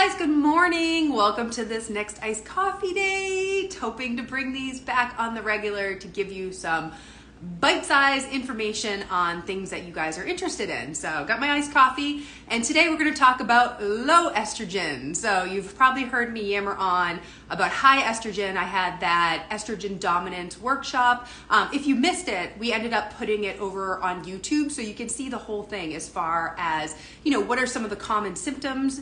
guys, good morning. Welcome to this next iced coffee date. Hoping to bring these back on the regular to give you some bite-sized information on things that you guys are interested in. So got my iced coffee, and today we're going to talk about low estrogen. So you've probably heard me yammer on about high estrogen. I had that estrogen dominance workshop. If you missed it, we ended up putting it over on YouTube so you can see the whole thing as far as, what are some of the common symptoms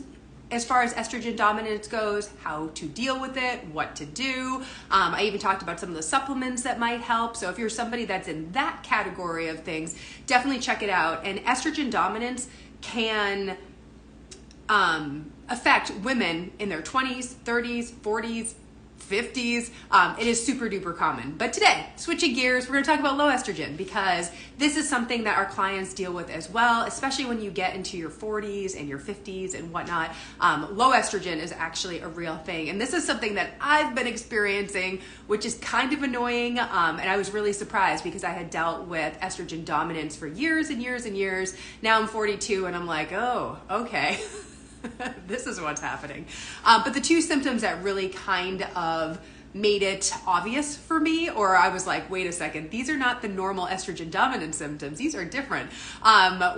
as far as estrogen dominance goes, how to deal with it, what to do. I even talked about some of the supplements that might help. So if you're somebody that's in that category of things, definitely check it out. And estrogen dominance can affect women in their 20s, 30s, 40s, 50s. It is super duper common. But today, switching gears, we're going to talk about low estrogen because this is something that our clients deal with as well, especially when you get into your 40s and your 50s and whatnot. Low estrogen is actually a real thing. And this is something that I've been experiencing, which is kind of annoying. And I was really surprised because I had dealt with estrogen dominance for years and years and years. Now I'm 42 and I'm like, oh, okay. This is what's happening. But the two symptoms that really kind of made it obvious for me, or I was like, wait a second, these are not the normal estrogen dominant symptoms, these are different,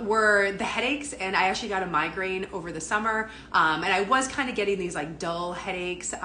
were the headaches. And I actually got a migraine over the summer, and I was kind of getting these like dull headaches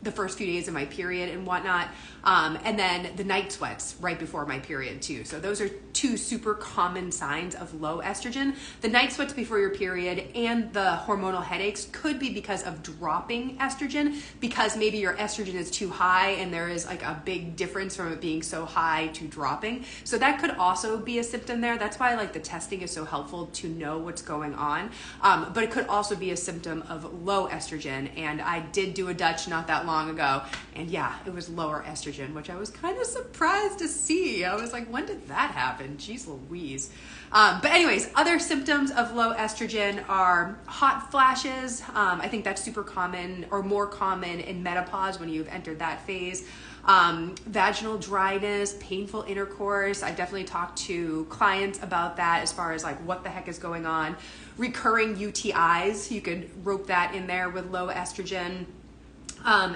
the first few days of my period and whatnot. And then the night sweats right before my period too. So those are two super common signs of low estrogen. The night sweats before your period and the hormonal headaches could be because of dropping estrogen, because maybe your estrogen is too high and there is like a big difference from it being so high to dropping. So that could also be a symptom there. That's why like the testing is so helpful to know what's going on. But it could also be a symptom of low estrogen. And I did do a Dutch not that long ago, and yeah, it was lower estrogen, which I was kind of surprised to see. I was like, when did that happen? Jeez Louise. But anyways, other symptoms of low estrogen are hot flashes. I think that's super common, or more common in menopause when you've entered that phase. Vaginal dryness, painful intercourse. I definitely talked to clients about that as far as like what the heck is going on. Recurring UTIs, you could rope that in there with low estrogen.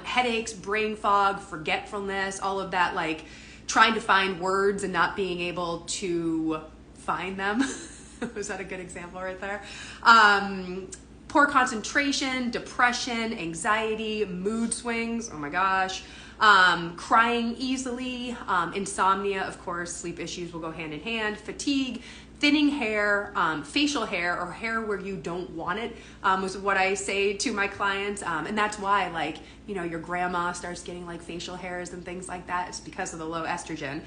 Headaches, brain fog, forgetfulness, all of that, like trying to find words and not being able to find them. Was that a good example right there? Poor concentration, depression, anxiety, mood swings, oh my gosh, crying easily, insomnia, of course, sleep issues will go hand in hand, fatigue, thinning hair, facial hair, or hair where you don't want it, was what I say to my clients. And that's why, like, your grandma starts getting like facial hairs and things like that. It's because of the low estrogen.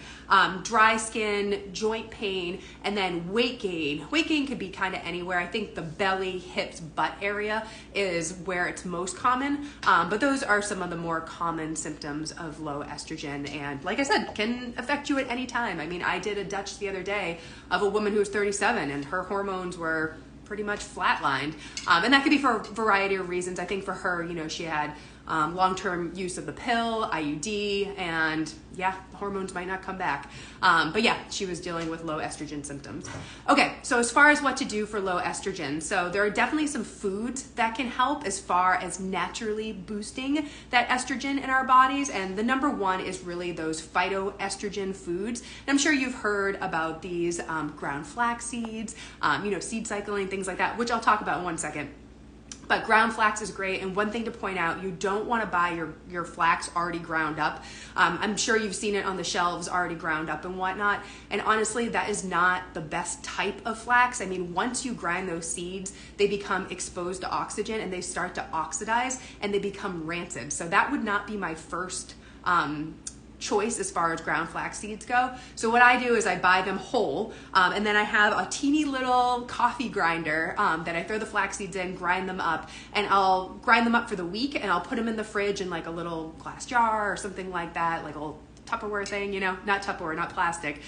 Dry skin, joint pain, and then weight gain. Weight gain could be kind of anywhere. I think the belly, hips, butt area is where it's most common. But those are some of the more common symptoms of low estrogen. And like I said, can affect you at any time. I mean, I did a Dutch the other day of a woman who was 37 and her hormones were pretty much flatlined. And that could be for a variety of reasons. I think for her, she had long-term use of the pill, IUD, and yeah, the hormones might not come back. But yeah, she was dealing with low estrogen symptoms. Okay, so as far as what to do for low estrogen, so there are definitely some foods that can help as far as naturally boosting that estrogen in our bodies. And the number one is really those phytoestrogen foods. And I'm sure you've heard about these ground flax seeds, seed cycling, things like that, which I'll talk about in one second. But ground flax is great. And one thing to point out, you don't want to buy your flax already ground up. I'm sure you've seen it on the shelves already ground up and whatnot. And honestly, that is not the best type of flax. I mean, once you grind those seeds, they become exposed to oxygen and they start to oxidize and they become rancid. So that would not be my first choice as far as ground flax seeds go. So what I do is I buy them whole, and then I have a teeny little coffee grinder that I throw the flax seeds in, grind them up, and I'll grind them up for the week, and I'll put them in the fridge in like a little glass jar or something like that, like a little Tupperware thing, not Tupperware, not plastic,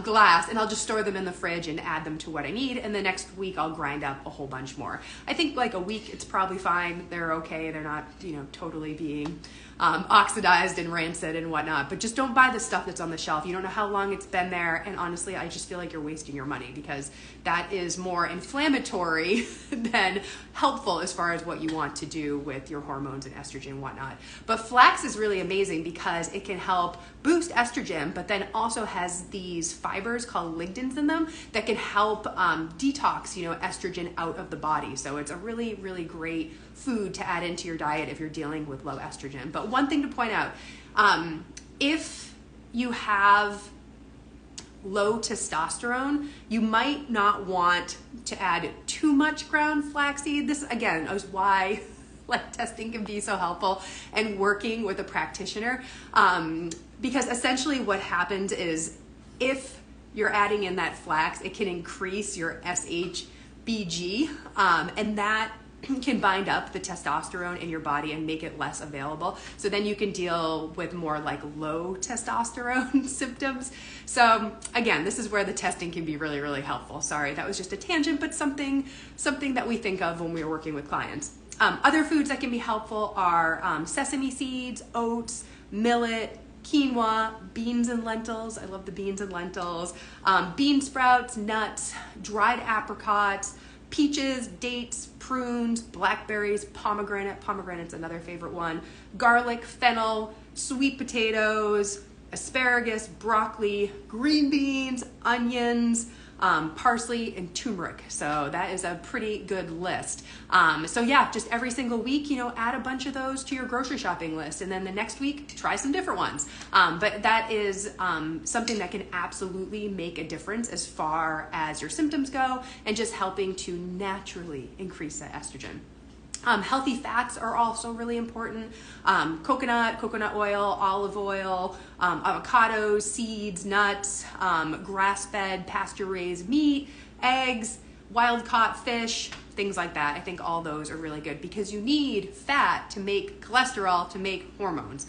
glass, and I'll just store them in the fridge and add them to what I need. And the next week I'll grind up a whole bunch more. I think like a week, it's probably fine. They're okay. They're not, totally being oxidized and rancid and whatnot. But just don't buy the stuff that's on the shelf. You don't know how long it's been there, and honestly, I just feel like you're wasting your money, because that is more inflammatory than helpful as far as what you want to do with your hormones and estrogen and whatnot. But flax is really amazing because it can help boost estrogen, but then also has these fibers called ligandins in them that can help detox, estrogen out of the body. So it's a really, really great food to add into your diet if you're dealing with low estrogen. But one thing to point out, if you have low testosterone, you might not want to add too much ground flaxseed. This, again, is why testing can be so helpful and working with a practitioner, because essentially what happens is if you're adding in that flax, it can increase your SHBG, and that can bind up the testosterone in your body and make it less available. So then you can deal with more low testosterone symptoms. So again, this is where the testing can be really, really helpful. Sorry, that was just a tangent, but something that we think of when we're working with clients. Other foods that can be helpful are sesame seeds, oats, millet, quinoa, beans and lentils. I love the beans and lentils. Bean sprouts, nuts, dried apricots, peaches, dates, prunes, blackberries, pomegranate. Pomegranate's another favorite one. Garlic, fennel, sweet potatoes, asparagus, broccoli, green beans, onions, parsley, and turmeric. So that is a pretty good list. So yeah, just every single week, add a bunch of those to your grocery shopping list. And then the next week, try some different ones. But that is something that can absolutely make a difference as far as your symptoms go, and just helping to naturally increase that estrogen. Healthy fats are also really important. Coconut oil, olive oil, avocados, seeds, nuts, grass-fed, pasture-raised meat, eggs, wild-caught fish, things like that. I think all those are really good because you need fat to make cholesterol, to make hormones.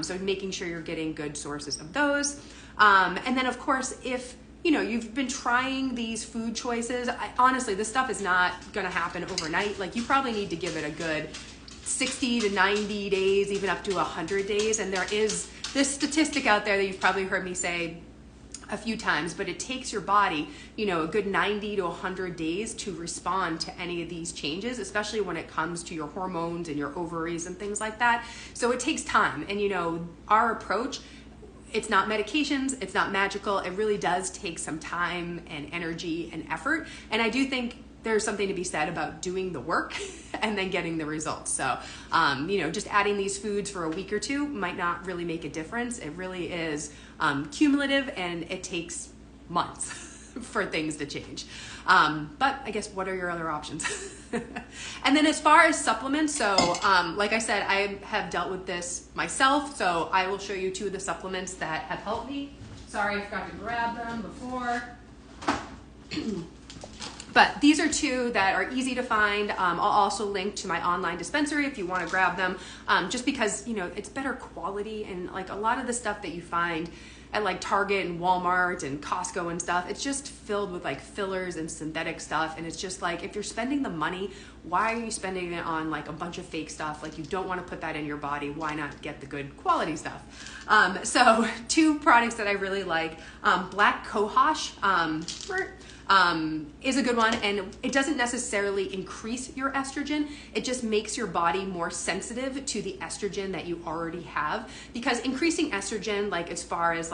So making sure you're getting good sources of those. And then, of course, if you've been trying these food choices, honestly, this stuff is not going to happen overnight. You probably need to give it a good 60 to 90 days, even up to 100 days. And there is this statistic out there that you've probably heard me say a few times, but it takes your body, a good 90 to 100 days to respond to any of these changes, especially when it comes to your hormones and your ovaries and things like that. So it takes time. And, our approach, it's not medications, it's not magical. It really does take some time and energy and effort. And I do think there's something to be said about doing the work and then getting the results. So, just adding these foods for a week or two might not really make a difference. It really is cumulative, and it takes months for things to change. But I guess, what are your other options? And then as far as supplements, so like I said, I have dealt with this myself, so I will show you two of the supplements that have helped me. Sorry, I forgot to grab them before. But these are two that are easy to find. I'll also link to my online dispensary if you want to grab them, just because, it's better quality, and a lot of the stuff that you find at Target and Walmart and Costco and stuff, it's just filled with fillers and synthetic stuff. And it's just if you're spending the money, why are you spending it on a bunch of fake stuff? You don't want to put that in your body. Why not get the good quality stuff? So two products that I really like, Black Cohosh, is a good one, and it doesn't necessarily increase your estrogen. It just makes your body more sensitive to the estrogen that you already have, because increasing estrogen, as far as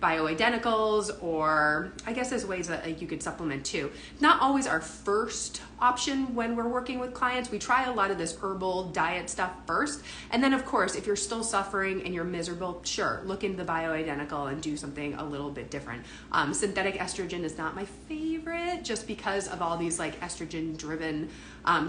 bioidenticals, or I guess there's ways that you could supplement too. Not always our first option when we're working with clients. We try a lot of this herbal diet stuff first. And then, of course, if you're still suffering and you're miserable, sure, look into the bioidentical and do something a little bit different. Synthetic estrogen is not my favorite, just because of all these estrogen-driven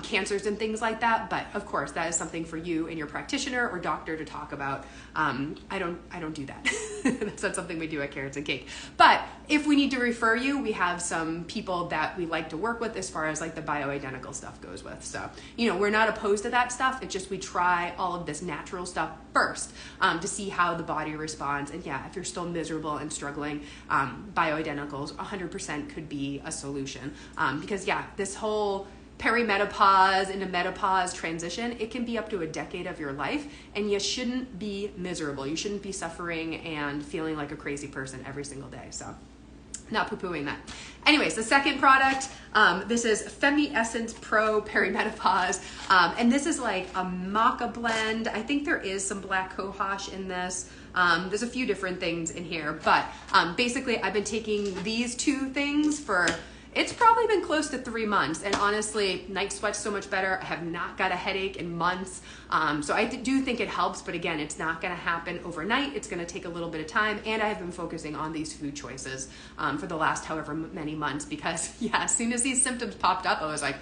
cancers and things like that. But of course, that is something for you and your practitioner or doctor to talk about. I don't do that. That's not something we do at Carrots and Cake. But if we need to refer you, we have some people that we like to work with as far as the bioidentical stuff goes with. So, we're not opposed to that stuff. It's just we try all of this natural stuff first to see how the body responds. And yeah, if you're still miserable and struggling, bioidenticals 100% could be a solution. Because yeah, this whole perimenopause into menopause transition, it can be up to a decade of your life, and you shouldn't be miserable. You shouldn't be suffering and feeling like a crazy person every single day. So not poo-pooing that. Anyways, the second product, this is Femi Essence Pro Perimenopause. And this is like a maca blend. I think there is some black cohosh in this. There's a few different things in here, but basically I've been taking these two things for, it's probably been close to 3 months, and honestly, night sweat's so much better. I have not got a headache in months, so I do think it helps, but again, it's not gonna happen overnight. It's gonna take a little bit of time, and I have been focusing on these food choices for the last however many months, because yeah, as soon as these symptoms popped up, I was like,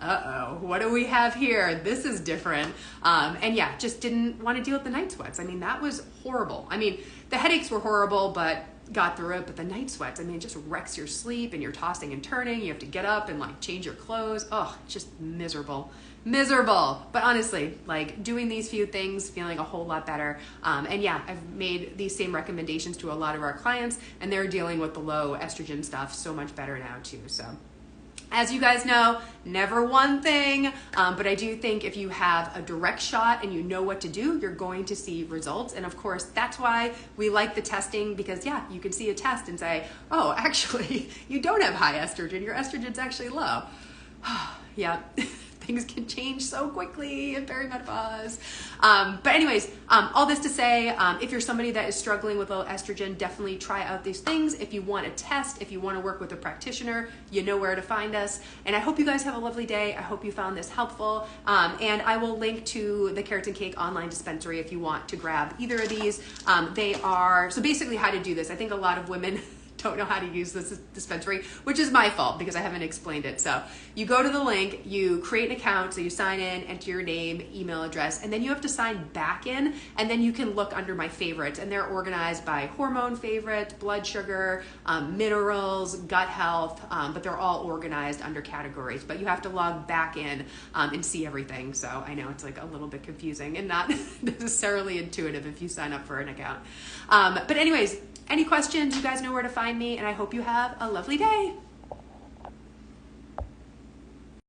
uh-oh, what do we have here? This is different. And yeah, just didn't want to deal with the night sweats. I mean, that was horrible. I mean, the headaches were horrible, but got through it. But the night sweats, I mean, it just wrecks your sleep, and you're tossing and turning. You have to get up and like change your clothes. Oh, it's just miserable. But honestly, like doing these few things, feeling a whole lot better. And yeah, I've made these same recommendations to a lot of our clients, and they're dealing with the low estrogen stuff so much better now too. So as you guys know, never one thing, but I do think if you have a direct shot and you know what to do, you're going to see results. And of course, that's why we like the testing, because yeah, you can see a test and say, oh, actually, you don't have high estrogen. Your estrogen's actually low. Yeah. Things can change so quickly in perimenopause. But anyways, all this to say, if you're somebody that is struggling with low estrogen, definitely try out these things. If you want to test, if you want to work with a practitioner, you know where to find us. And I hope you guys have a lovely day. I hope you found this helpful. And I will link to the Keratin Cake online dispensary if you want to grab either of these. They are, so basically how to do this. I think a lot of women don't know how to use this dispensary, which is my fault because I haven't explained it. So you go to the link, you create an account, so you sign in, enter your name, email address, and then you have to sign back in, and then you can look under my favorites, and they're organized by hormone favorite, blood sugar, minerals, gut health, but they're all organized under categories, but you have to log back in and see everything. So I know it's like a little bit confusing and not necessarily intuitive if you sign up for an account. But anyways, any questions, you guys know where to find me, and I hope you have a lovely day.